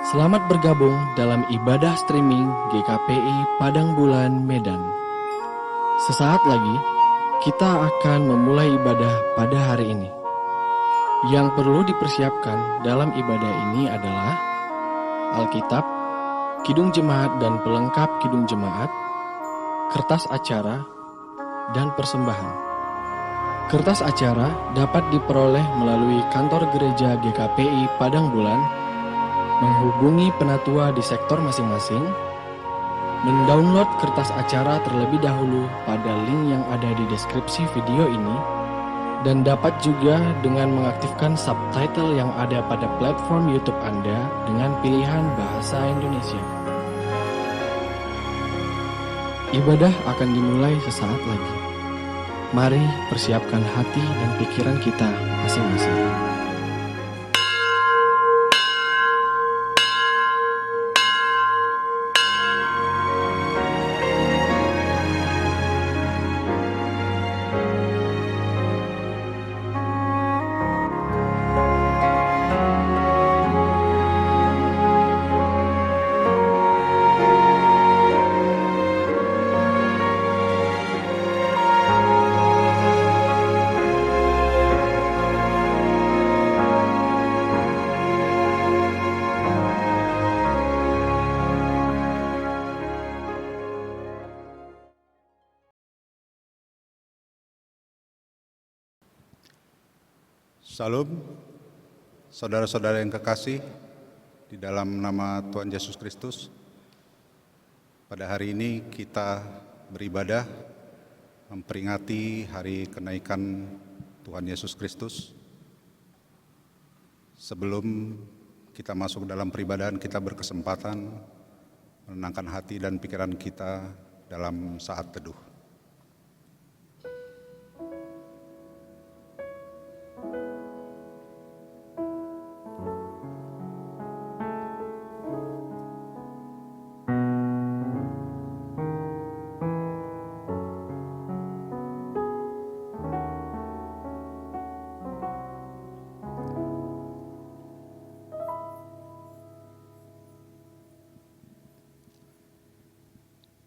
Selamat bergabung dalam ibadah streaming GKPI Padang Bulan Medan. Sesaat lagi, kita akan memulai ibadah pada hari ini. Yang perlu dipersiapkan dalam ibadah ini adalah Alkitab, Kidung Jemaat dan pelengkap Kidung Jemaat, kertas acara, dan persembahan. Kertas acara dapat diperoleh melalui kantor gereja GKPI Padang Bulan, menghubungi penatua di sektor masing-masing, mendownload kertas acara terlebih dahulu pada link yang ada di deskripsi video ini, dan dapat juga dengan mengaktifkan subtitle yang ada pada platform YouTube Anda dengan pilihan bahasa Indonesia. Ibadah akan dimulai sesaat lagi. Mari persiapkan hati dan pikiran kita masing-masing. Salam, saudara-saudara yang kekasih, di dalam nama Tuhan Yesus Kristus. Pada hari ini kita beribadah memperingati hari kenaikan Tuhan Yesus Kristus. Sebelum kita masuk dalam peribadahan, kita berkesempatan menenangkan hati dan pikiran kita dalam saat teduh.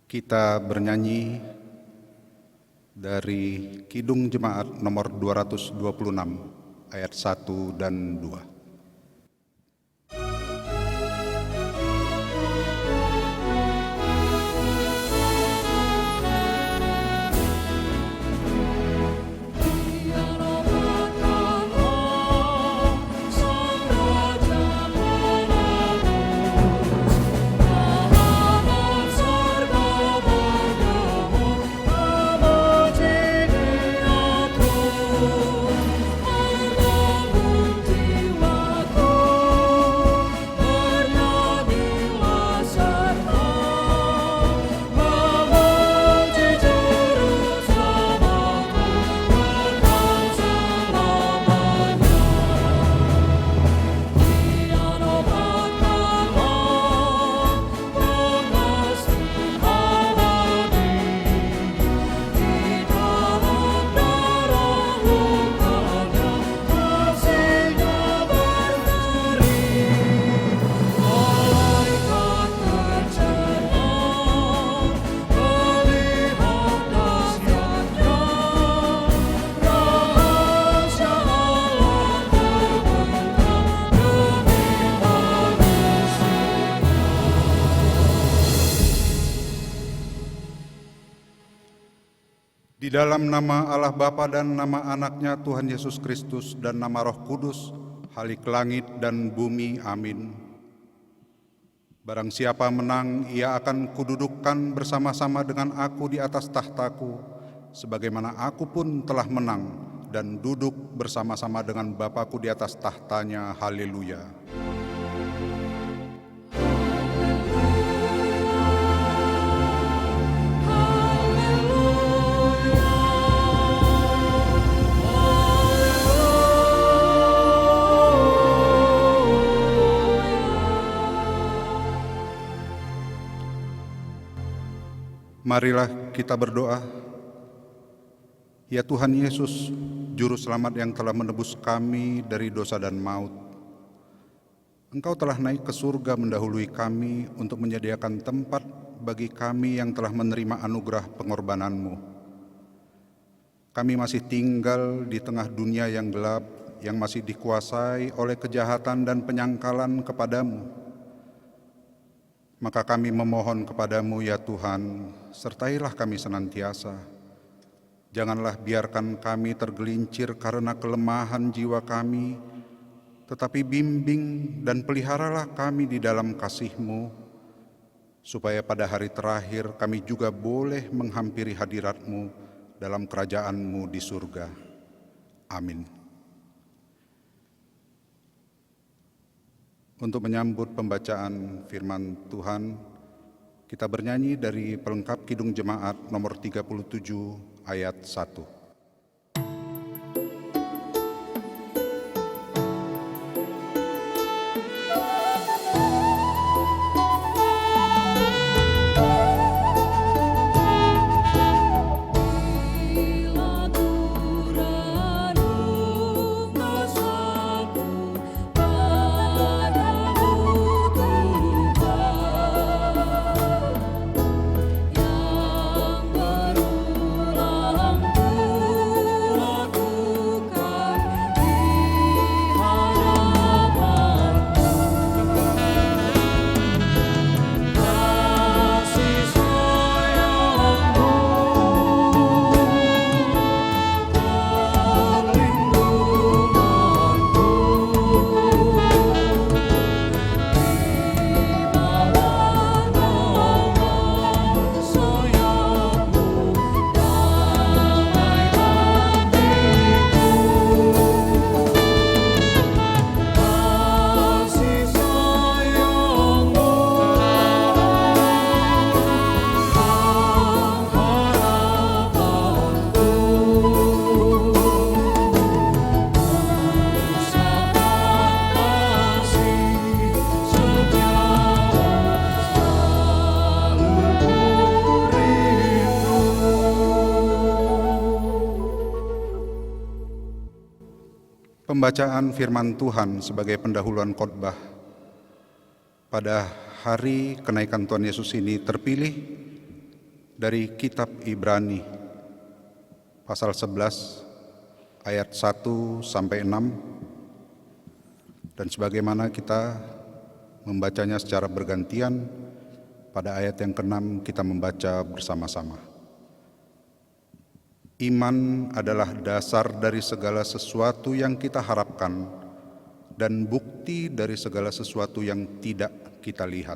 Kita bernyanyi dari Kidung Jemaat nomor 226 ayat 1 dan 2. Di dalam nama Allah Bapa dan nama Anaknya Tuhan Yesus Kristus dan nama Roh Kudus, halik langit dan bumi, amin. Barang siapa menang, ia akan kududukkan bersama-sama dengan aku di atas tahtaku, sebagaimana aku pun telah menang dan duduk bersama-sama dengan Bapa-Ku di atas tahtanya. Haleluya. Marilah kita berdoa. Ya Tuhan Yesus, Juru Selamat yang telah menebus kami dari dosa dan maut, Engkau telah naik ke surga mendahului kami untuk menyediakan tempat bagi kami yang telah menerima anugerah pengorbanan-Mu. Kami masih tinggal di tengah dunia yang gelap, yang masih dikuasai oleh kejahatan dan penyangkalan kepadamu. Maka kami memohon kepadamu ya Tuhan, sertailah kami senantiasa. Janganlah biarkan kami tergelincir karena kelemahan jiwa kami, tetapi bimbing dan peliharalah kami di dalam kasih-Mu, supaya pada hari terakhir kami juga boleh menghampiri hadirat-Mu dalam kerajaan-Mu di surga. Amin. Untuk menyambut pembacaan firman Tuhan, kita bernyanyi dari pelengkap Kidung Jemaat nomor 37 ayat 1. Pembacaan firman Tuhan sebagai pendahuluan khotbah pada hari kenaikan Tuhan Yesus ini terpilih dari kitab Ibrani pasal 11 ayat 1 sampai 6, dan sebagaimana kita membacanya secara bergantian, pada ayat yang ke-6 kita membaca bersama-sama. Iman adalah dasar dari segala sesuatu yang kita harapkan dan bukti dari segala sesuatu yang tidak kita lihat.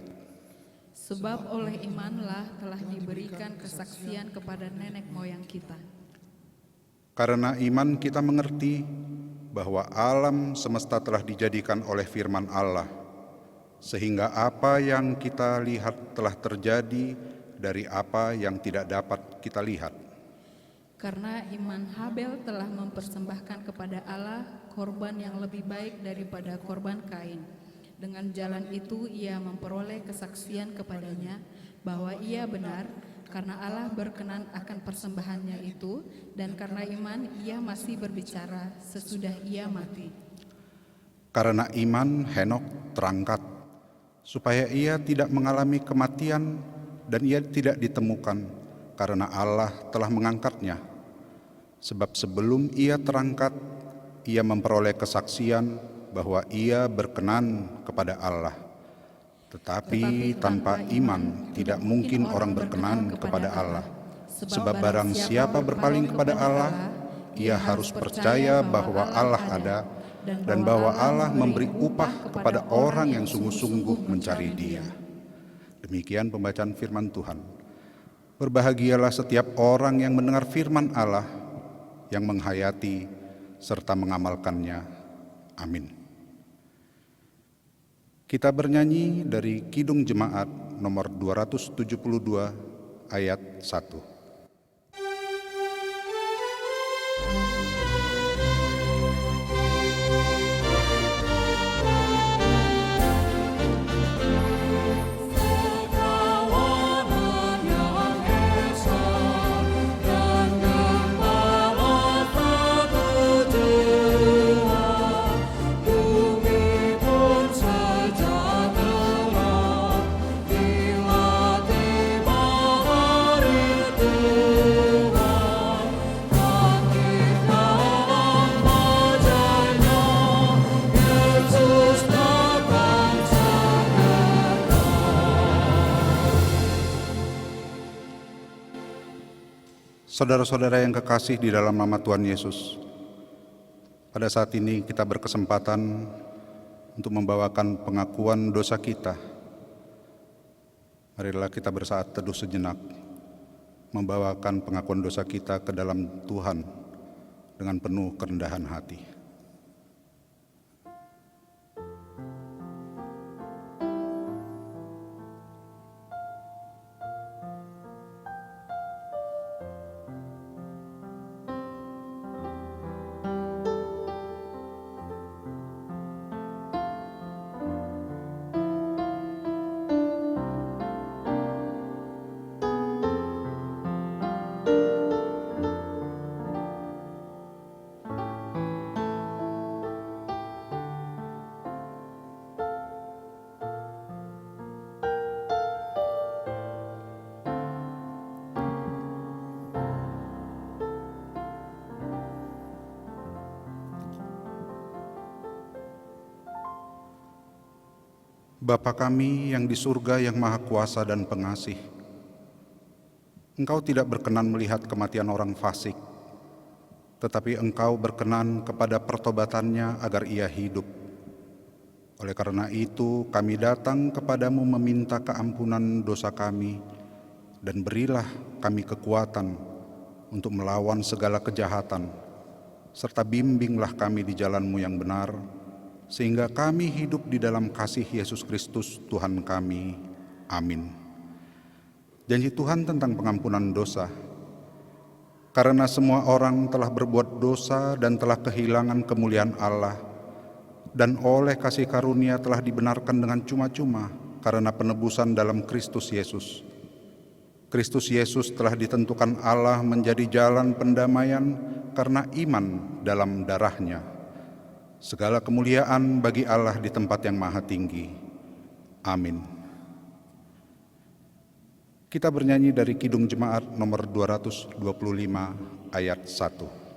Sebab oleh imanlah telah diberikan kesaksian kepada nenek moyang kita. Karena iman kita mengerti bahwa alam semesta telah dijadikan oleh firman Allah, sehingga apa yang kita lihat telah terjadi dari apa yang tidak dapat kita lihat. Karena iman Habel telah mempersembahkan kepada Allah korban yang lebih baik daripada korban Kain. Dengan jalan itu ia memperoleh kesaksian kepadanya bahwa ia benar, karena Allah berkenan akan persembahannya itu, dan karena iman ia masih berbicara sesudah ia mati. Karena iman Henok terangkat, supaya ia tidak mengalami kematian dan ia tidak ditemukan, karena Allah telah mengangkatnya. Sebab sebelum ia terangkat, ia memperoleh kesaksian bahwa ia berkenan kepada Allah. Tetapi tanpa iman tidak mungkin orang berkenan kepada Allah. Sebab barang siapa berpaling kepada Allah, ia harus percaya bahwa Allah ada dan bahwa Allah memberi upah kepada orang yang sungguh-sungguh mencari Dia. Demikian pembacaan firman Tuhan. Berbahagialah setiap orang yang mendengar firman Allah, yang menghayati serta mengamalkannya. Amin. Kita bernyanyi dari Kidung Jemaat nomor 272 ayat 1. Saudara-saudara yang kekasih di dalam nama Tuhan Yesus, pada saat ini kita berkesempatan untuk membawakan pengakuan dosa kita. Marilah kita bersaat teduh sejenak, membawakan pengakuan dosa kita ke dalam Tuhan dengan penuh kerendahan hati. Bapa kami yang di surga yang maha kuasa dan pengasih, Engkau tidak berkenan melihat kematian orang fasik, tetapi Engkau berkenan kepada pertobatannya agar ia hidup. Oleh karena itu kami datang kepadamu meminta keampunan dosa kami, dan berilah kami kekuatan untuk melawan segala kejahatan, serta bimbinglah kami di jalan-Mu yang benar, sehingga kami hidup di dalam kasih Yesus Kristus Tuhan kami. Amin. Janji Tuhan tentang pengampunan dosa. Karena semua orang telah berbuat dosa dan telah kehilangan kemuliaan Allah, dan oleh kasih karunia telah dibenarkan dengan cuma-cuma karena penebusan dalam Kristus Yesus. Kristus Yesus telah ditentukan Allah menjadi jalan pendamaian karena iman dalam darah-Nya. Segala kemuliaan bagi Allah di tempat yang maha tinggi. Amin. Kita bernyanyi dari Kidung Jemaat nomor 225 ayat 1.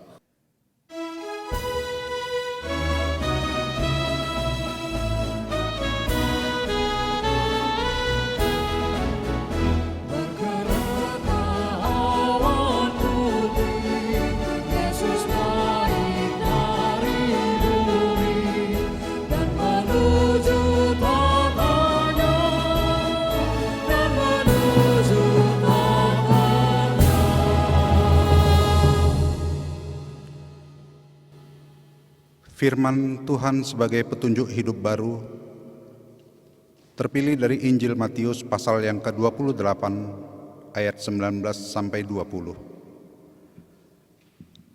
Firman Tuhan sebagai petunjuk hidup baru terpilih dari Injil Matius pasal yang ke-28 ayat 19 sampai 20.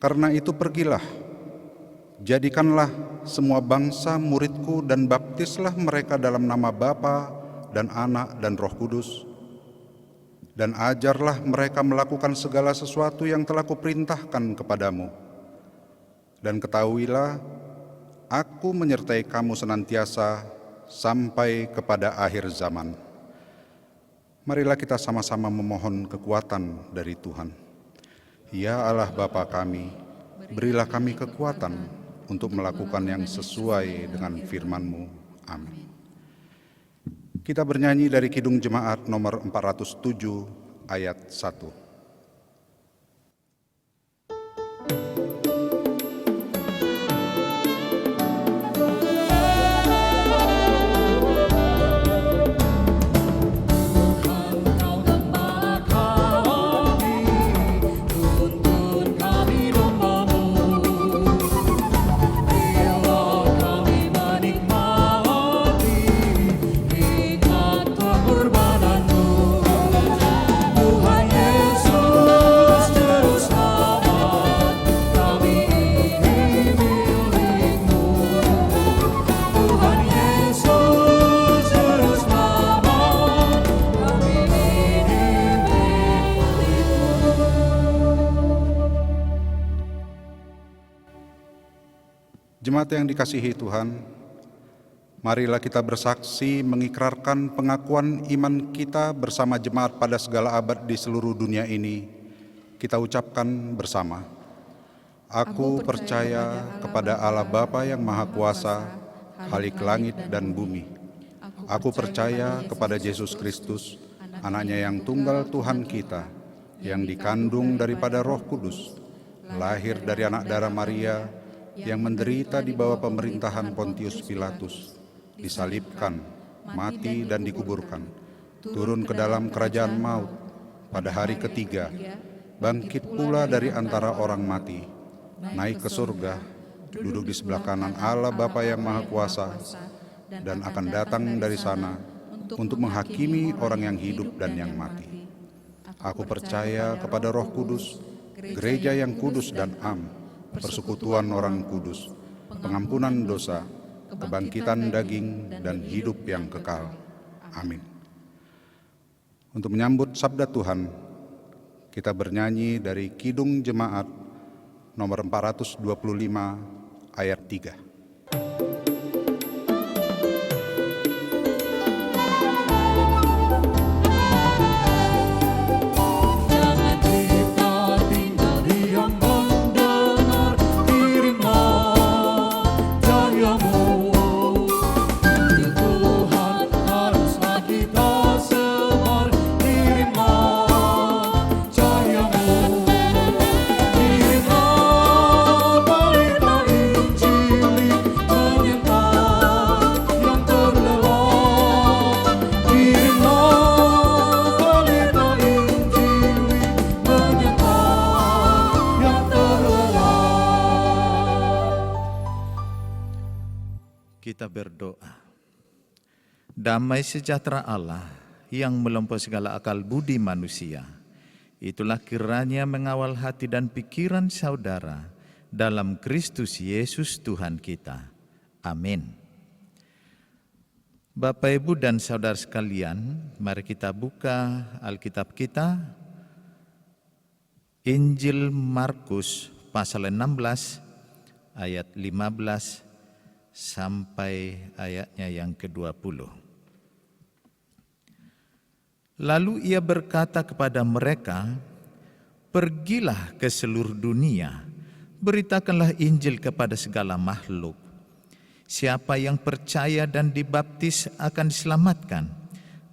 Karena itu pergilah, jadikanlah semua bangsa muridku dan baptislah mereka dalam nama Bapa dan Anak dan Roh Kudus, dan ajarlah mereka melakukan segala sesuatu yang telah kuperintahkan kepadamu. Dan ketahuilah, Aku menyertai kamu senantiasa sampai kepada akhir zaman. Marilah kita sama-sama memohon kekuatan dari Tuhan. Ya Allah Bapa kami, berilah kami kekuatan untuk melakukan yang sesuai dengan firman-Mu. Amin. Kita bernyanyi dari Kidung Jemaat nomor 407 ayat 1. Jemaat yang dikasihi Tuhan, marilah kita bersaksi mengikrarkan pengakuan iman kita bersama jemaat pada segala abad di seluruh dunia ini. Kita ucapkan bersama. Aku percaya kepada Allah Bapa yang Maha Kuasa, Khalik langit dan bumi. Aku percaya kepada Yesus Kristus, Anaknya yang tunggal Tuhan kita, yang dikandung daripada Roh Kudus, lahir dari anak darah Maria, yang menderita di bawah pemerintahan Pontius Pilatus, disalibkan, mati dan dikuburkan, turun ke dalam kerajaan maut, pada hari ketiga, bangkit pula dari antara orang mati, naik ke surga, duduk di sebelah kanan Allah Bapa yang Maha Kuasa, dan akan datang dari sana untuk menghakimi orang yang hidup dan yang mati. Aku percaya kepada Roh Kudus, gereja yang kudus dan am, persekutuan orang kudus, pengampunan dosa, kebangkitan daging, dan hidup yang kekal. Amin. Untuk menyambut sabda Tuhan, kita bernyanyi dari Kidung Jemaat nomor 425 ayat 3. Kita berdoa. Damai sejahtera Allah yang melampaui segala akal budi manusia, itulah kiranya mengawal hati dan pikiran saudara dalam Kristus Yesus Tuhan kita. Amin. Bapak, Ibu, dan saudara sekalian, mari kita buka Alkitab kita, Injil Markus pasal 16 ayat 15 sampai ayatnya yang ke-20. Lalu ia berkata kepada mereka, "Pergilah ke seluruh dunia, beritakanlah Injil kepada segala makhluk. Siapa yang percaya dan dibaptis akan diselamatkan,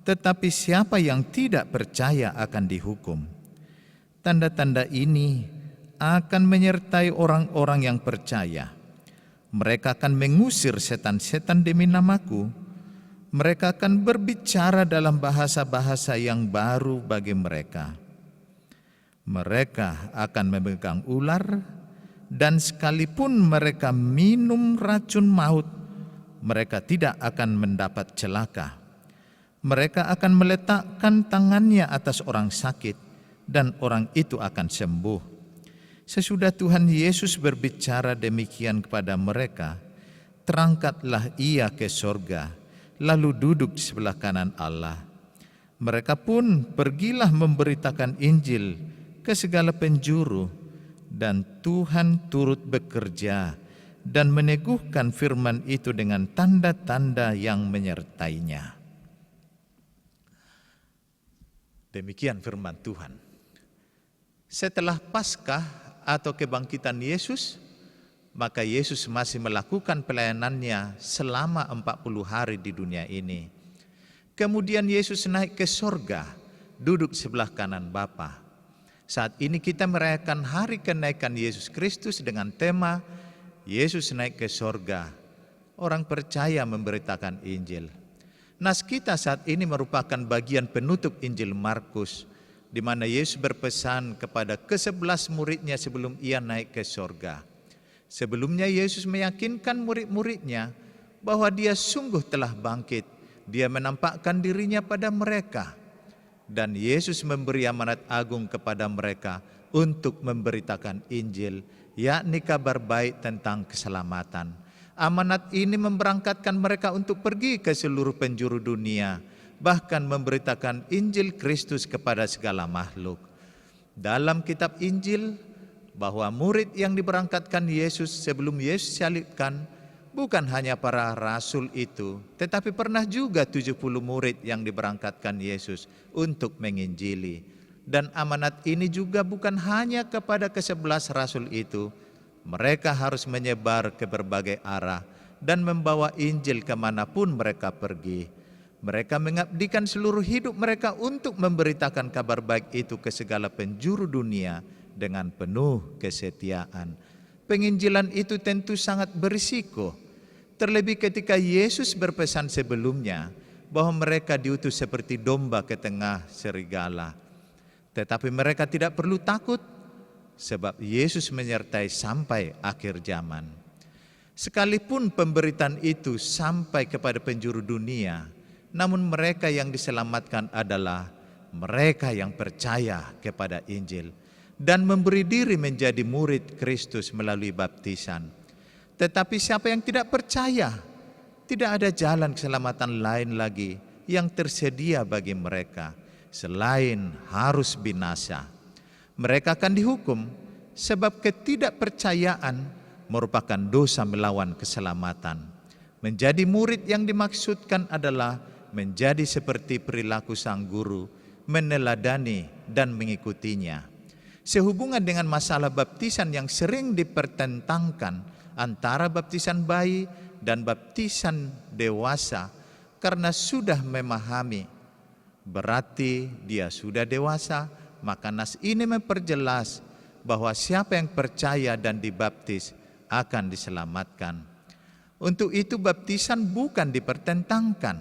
tetapi siapa yang tidak percaya akan dihukum. Tanda-tanda ini akan menyertai orang-orang yang percaya. Mereka akan mengusir setan-setan demi namaku. Mereka akan berbicara dalam bahasa-bahasa yang baru bagi mereka. Mereka akan memegang ular, dan sekalipun mereka minum racun maut, mereka tidak akan mendapat celaka. Mereka akan meletakkan tangannya atas orang sakit, dan orang itu akan sembuh." Sesudah Tuhan Yesus berbicara demikian kepada mereka, terangkatlah ia ke sorga, lalu duduk di sebelah kanan Allah. Mereka pun pergilah memberitakan Injil ke segala penjuru, dan Tuhan turut bekerja dan meneguhkan firman itu dengan tanda-tanda yang menyertainya. Demikian firman Tuhan. Setelah Paskah atau kebangkitan Yesus, maka Yesus masih melakukan pelayanannya selama 40 hari di dunia ini. Kemudian Yesus naik ke sorga, duduk sebelah kanan Bapa. Saat ini kita merayakan hari kenaikan Yesus Kristus dengan tema Yesus naik ke sorga. Orang percaya memberitakan Injil. Nas kita saat ini merupakan bagian penutup Injil Markus, di mana Yesus berpesan kepada ke-11 muridnya sebelum ia naik ke sorga. Sebelumnya Yesus meyakinkan murid-muridnya bahwa dia sungguh telah bangkit. Dia menampakkan dirinya pada mereka. Dan Yesus memberi amanat agung kepada mereka untuk memberitakan Injil, yakni kabar baik tentang keselamatan. Amanat ini memberangkatkan mereka untuk pergi ke seluruh penjuru dunia, bahkan memberitakan Injil Kristus kepada segala makhluk. Dalam kitab Injil, bahwa murid yang diberangkatkan Yesus sebelum Yesus disalibkan bukan hanya para rasul itu, tetapi pernah juga 70 murid yang diberangkatkan Yesus untuk menginjili. Dan amanat ini juga bukan hanya kepada ke-11 rasul itu. Mereka harus menyebar ke berbagai arah dan membawa Injil kemanapun mereka pergi. Mereka mengabdikan seluruh hidup mereka untuk memberitakan kabar baik itu ke segala penjuru dunia dengan penuh kesetiaan. Penginjilan itu tentu sangat berisiko, terlebih ketika Yesus berpesan sebelumnya bahwa mereka diutus seperti domba ke tengah serigala. Tetapi mereka tidak perlu takut, sebab Yesus menyertai sampai akhir zaman. Sekalipun pemberitaan itu sampai kepada penjuru dunia, namun mereka yang diselamatkan adalah mereka yang percaya kepada Injil dan memberi diri menjadi murid Kristus melalui baptisan. Tetapi siapa yang tidak percaya, tidak ada jalan keselamatan lain lagi yang tersedia bagi mereka selain harus binasa. Mereka akan dihukum sebab ketidakpercayaan merupakan dosa melawan keselamatan. Menjadi murid yang dimaksudkan adalah menjadi seperti perilaku sang guru, meneladani dan mengikutinya. Sehubungan dengan masalah baptisan yang sering dipertentangkan antara baptisan bayi dan baptisan dewasa, karena sudah memahami berarti dia sudah dewasa, maka nas ini memperjelas bahwa siapa yang percaya dan dibaptis akan diselamatkan. Untuk itu baptisan bukan dipertentangkan,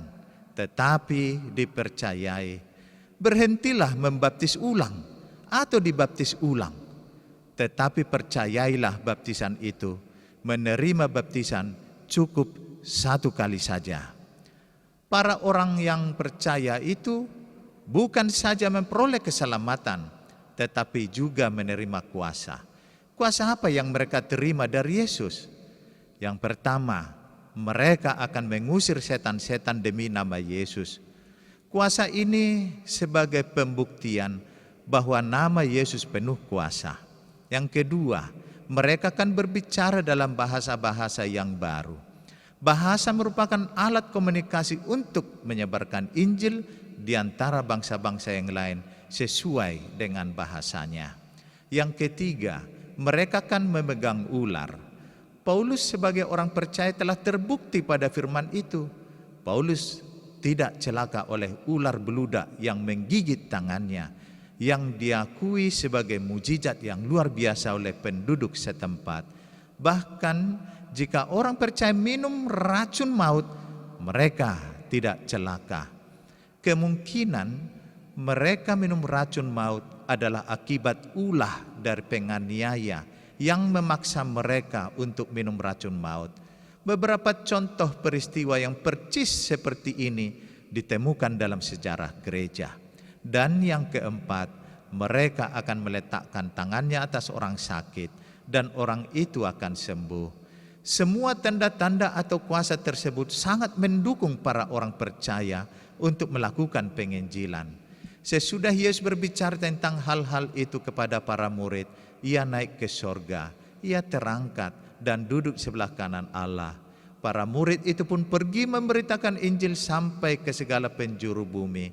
tetapi dipercayai. Berhentilah membaptis ulang atau dibaptis ulang, tetapi percayailah baptisan itu. Menerima baptisan cukup satu kali saja. Para orang yang percaya itu bukan saja memperoleh keselamatan, tetapi juga menerima kuasa. Kuasa apa yang mereka terima dari Yesus? Yang pertama, mereka akan mengusir setan-setan demi nama Yesus. Kuasa ini sebagai pembuktian bahwa nama Yesus penuh kuasa. Yang kedua, mereka akan berbicara dalam bahasa-bahasa yang baru. Bahasa merupakan alat komunikasi untuk menyebarkan Injil di antara bangsa-bangsa yang lain sesuai dengan bahasanya. Yang ketiga, mereka akan memegang ular. Paulus sebagai orang percaya telah terbukti pada firman itu. Paulus tidak celaka oleh ular beludak yang menggigit tangannya, yang diakui sebagai mujizat yang luar biasa oleh penduduk setempat. Bahkan jika orang percaya minum racun maut, mereka tidak celaka. Kemungkinan mereka minum racun maut adalah akibat ulah dari penganiaya yang memaksa mereka untuk minum racun maut. Beberapa contoh peristiwa yang percis seperti ini ditemukan dalam sejarah gereja. Dan yang keempat, mereka akan meletakkan tangannya atas orang sakit dan orang itu akan sembuh. Semua tanda-tanda atau kuasa tersebut sangat mendukung para orang percaya untuk melakukan penginjilan. Sesudah Yesus berbicara tentang hal-hal itu kepada para murid, ia naik ke sorga, ia terangkat dan duduk sebelah kanan Allah. Para murid itu pun pergi memberitakan Injil sampai ke segala penjuru bumi.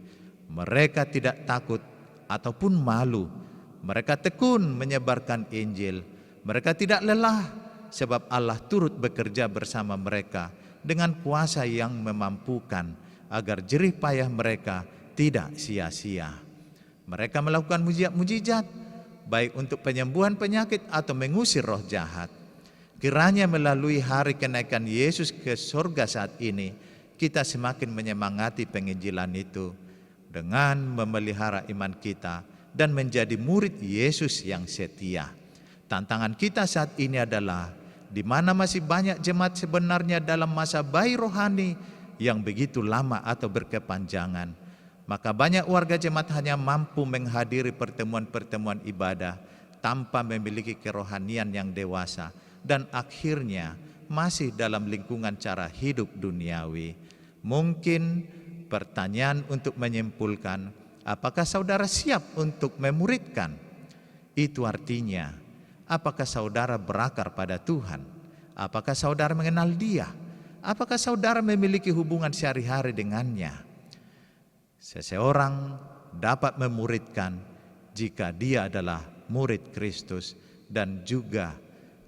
Mereka tidak takut ataupun malu. Mereka tekun menyebarkan Injil. Mereka tidak lelah sebab Allah turut bekerja bersama mereka dengan kuasa yang memampukan agar jerih payah mereka tidak sia-sia. Mereka melakukan mujizat baik untuk penyembuhan penyakit atau mengusir roh jahat. Kiranya melalui hari kenaikan Yesus ke surga saat ini, kita semakin menyemangati penginjilan itu dengan memelihara iman kita dan menjadi murid Yesus yang setia. Tantangan kita saat ini adalah di mana masih banyak jemaat sebenarnya dalam masa bayi rohani yang begitu lama atau berkepanjangan. Maka banyak warga jemaat hanya mampu menghadiri pertemuan-pertemuan ibadah tanpa memiliki kerohanian yang dewasa dan akhirnya masih dalam lingkungan cara hidup duniawi. Mungkin pertanyaan untuk menyimpulkan, apakah saudara siap untuk memuridkan? Itu artinya, apakah saudara berakar pada Tuhan? Apakah saudara mengenal Dia? Apakah saudara memiliki hubungan sehari-hari dengannya? Seseorang dapat memuridkan jika dia adalah murid Kristus, dan juga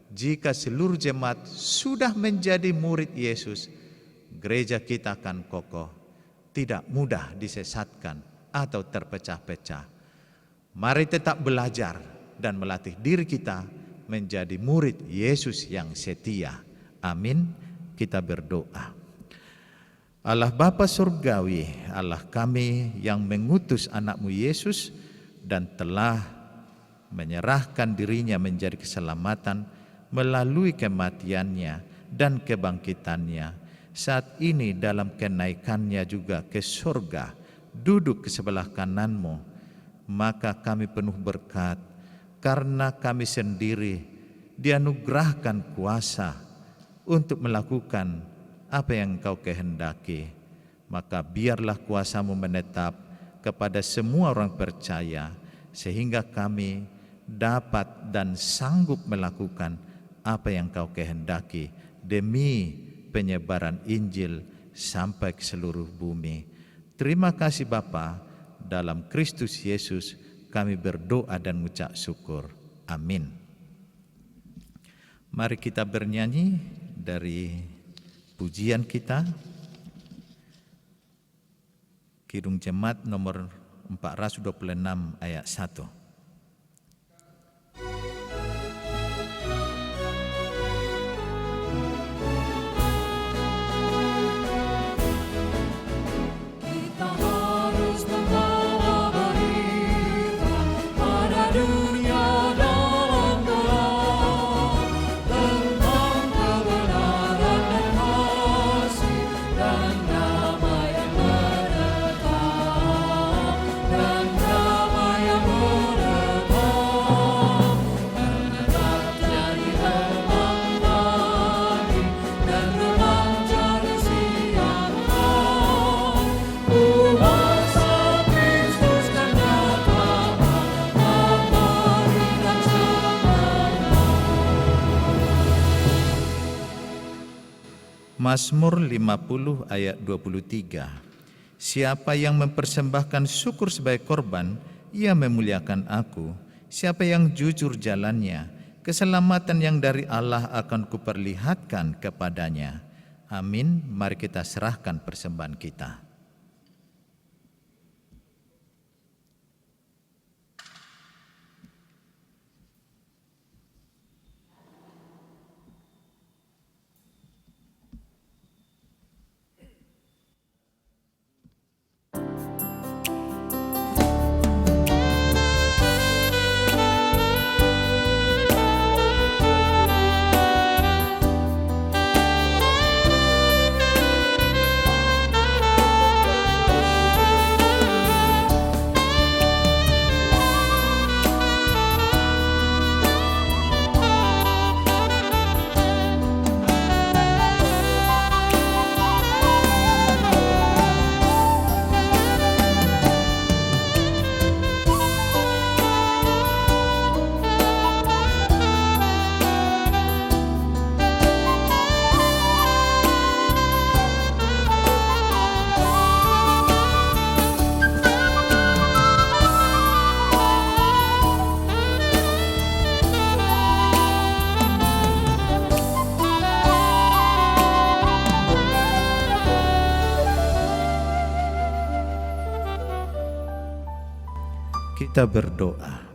jika seluruh jemaat sudah menjadi murid Yesus, gereja kita akan kokoh. tidak mudah disesatkan atau terpecah-pecah. Mari tetap belajar dan melatih diri kita menjadi murid Yesus yang setia. Amin. Kita berdoa. Allah Bapa Surgawi, Allah kami yang mengutus anakmu Yesus dan telah menyerahkan dirinya menjadi keselamatan melalui kematiannya dan kebangkitannya. Saat ini dalam kenaikannya juga ke surga, duduk ke sebelah kananmu, maka kami penuh berkat karena kami sendiri dianugerahkan kuasa untuk melakukan apa yang Engkau kehendaki. Maka biarlah kuasa-Mu menetap kepada semua orang percaya, sehingga kami dapat dan sanggup melakukan apa yang Engkau kehendaki demi penyebaran Injil sampai ke seluruh bumi. Terima kasih Bapa, dalam Kristus Yesus kami berdoa dan mengucap syukur. Amin. Mari kita bernyanyi dari pujian kita, Kidung Jemaat nomor 426 ayat 1. Mazmur 50 ayat 23. Siapa yang mempersembahkan syukur sebagai korban, ia memuliakan aku. Siapa yang jujur jalannya, keselamatan yang dari Allah akan kuperlihatkan kepadanya. Amin. Mari kita serahkan persembahan kita. Kita berdoa.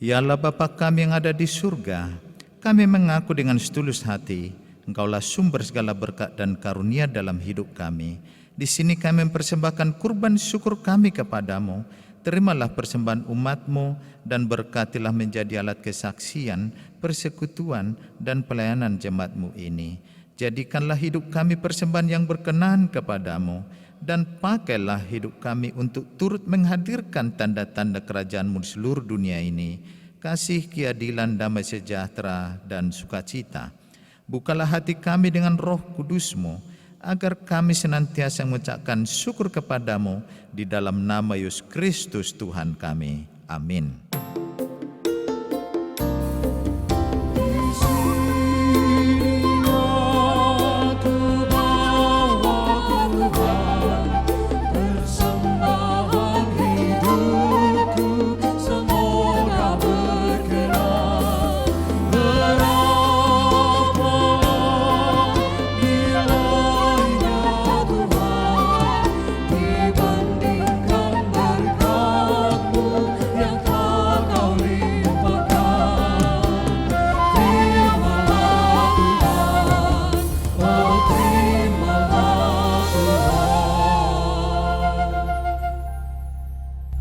Ya Allah Bapa kami yang ada di surga, kami mengaku dengan setulus hati, Engkaulah sumber segala berkat dan karunia dalam hidup kami. Di sini kami mempersembahkan kurban syukur kami kepadamu. Terimalah persembahan umat-Mu dan berkatilah menjadi alat kesaksian, persekutuan dan pelayanan jemaat-Mu ini. Jadikanlah hidup kami persembahan yang berkenan kepadamu, dan pakailah hidup kami untuk turut menghadirkan tanda-tanda kerajaan-Mu di seluruh dunia ini, kasih, keadilan, damai sejahtera, dan sukacita. Bukalah hati kami dengan Roh Kudus-Mu, agar kami senantiasa mengucapkan syukur kepadamu di dalam nama Yesus Kristus Tuhan kami. Amin.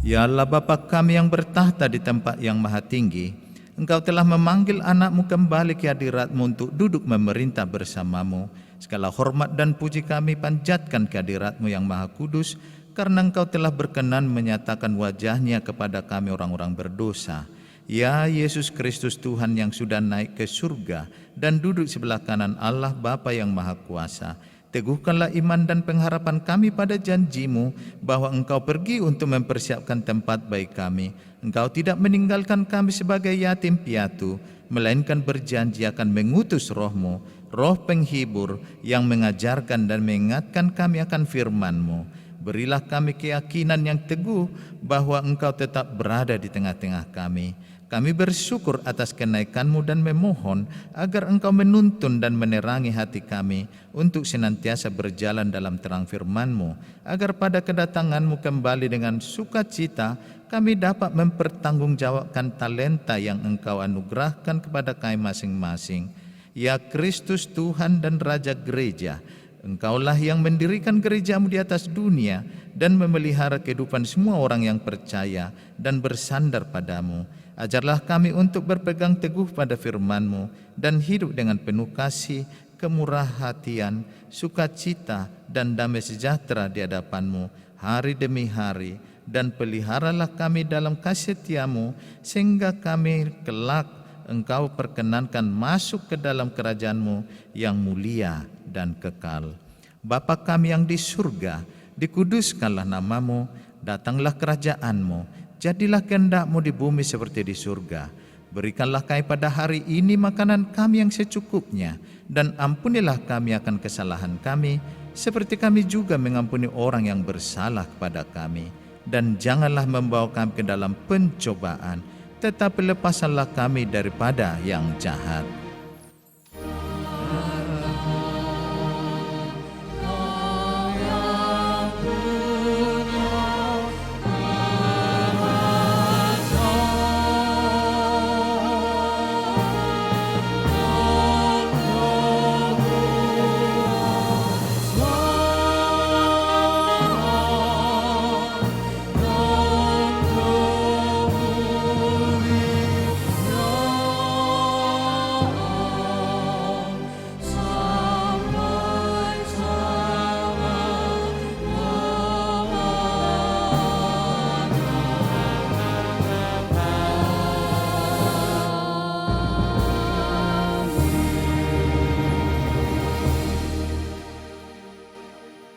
Ya Allah Bapa kami yang bertahta di tempat yang maha tinggi, Engkau telah memanggil anak-Mu kembali ke hadirat-Mu untuk duduk memerintah bersama-Mu. Segala hormat dan puji kami panjatkan ke hadirat-Mu yang maha kudus, karena Engkau telah berkenan menyatakan wajah-Nya kepada kami orang-orang berdosa. Ya Yesus Kristus Tuhan yang sudah naik ke surga dan duduk sebelah kanan Allah Bapa yang maha kuasa, teguhkanlah iman dan pengharapan kami pada janji-Mu bahwa Engkau pergi untuk mempersiapkan tempat bagi kami. Engkau tidak meninggalkan kami sebagai yatim piatu, melainkan berjanji akan mengutus Roh-Mu, Roh penghibur yang mengajarkan dan mengingatkan kami akan firman-Mu. Berilah kami keyakinan yang teguh bahwa Engkau tetap berada di tengah-tengah kami. Kami bersyukur atas kenaikan-Mu dan memohon agar Engkau menuntun dan menerangi hati kami untuk senantiasa berjalan dalam terang firman-Mu, agar pada kedatangan-Mu kembali dengan sukacita kami dapat mempertanggungjawabkan talenta yang Engkau anugerahkan kepada kami masing-masing. Ya Kristus Tuhan dan Raja Gereja, Engkaulah yang mendirikan gereja-Mu di atas dunia dan memelihara kehidupan semua orang yang percaya dan bersandar padamu. Ajarlah kami untuk berpegang teguh pada firman-Mu dan hidup dengan penuh kasih, kemurah hatian, sukacita dan damai sejahtera di hadapan-Mu hari demi hari, dan peliharalah kami dalam kasih setia-Mu sehingga kami kelak Engkau perkenankan masuk ke dalam kerajaan-Mu yang mulia dan kekal. Bapa kami yang di surga, dikuduskanlah nama-Mu, datanglah kerajaan-Mu, jadilah kehendak-Mu di bumi seperti di surga. Berikanlah kami pada hari ini makanan kami yang secukupnya, dan ampunilah kami akan kesalahan kami, seperti kami juga mengampuni orang yang bersalah kepada kami. Dan janganlah membawa kami ke dalam pencobaan, tetapi lepaskanlah kami daripada yang jahat.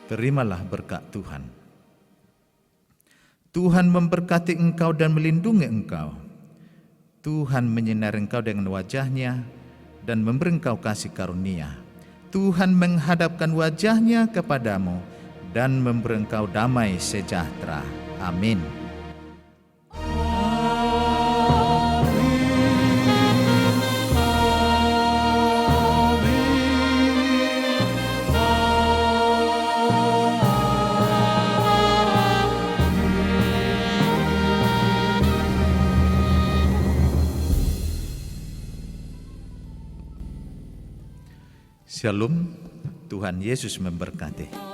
Terimalah berkat Tuhan. Tuhan memberkati engkau dan melindungi engkau. Tuhan menyinari engkau dengan wajah-Nya dan memberi engkau kasih karunia. Tuhan menghadapkan wajah-Nya kepadamu dan memberi engkau damai sejahtera. Amin. Shalom, Tuhan Yesus memberkati.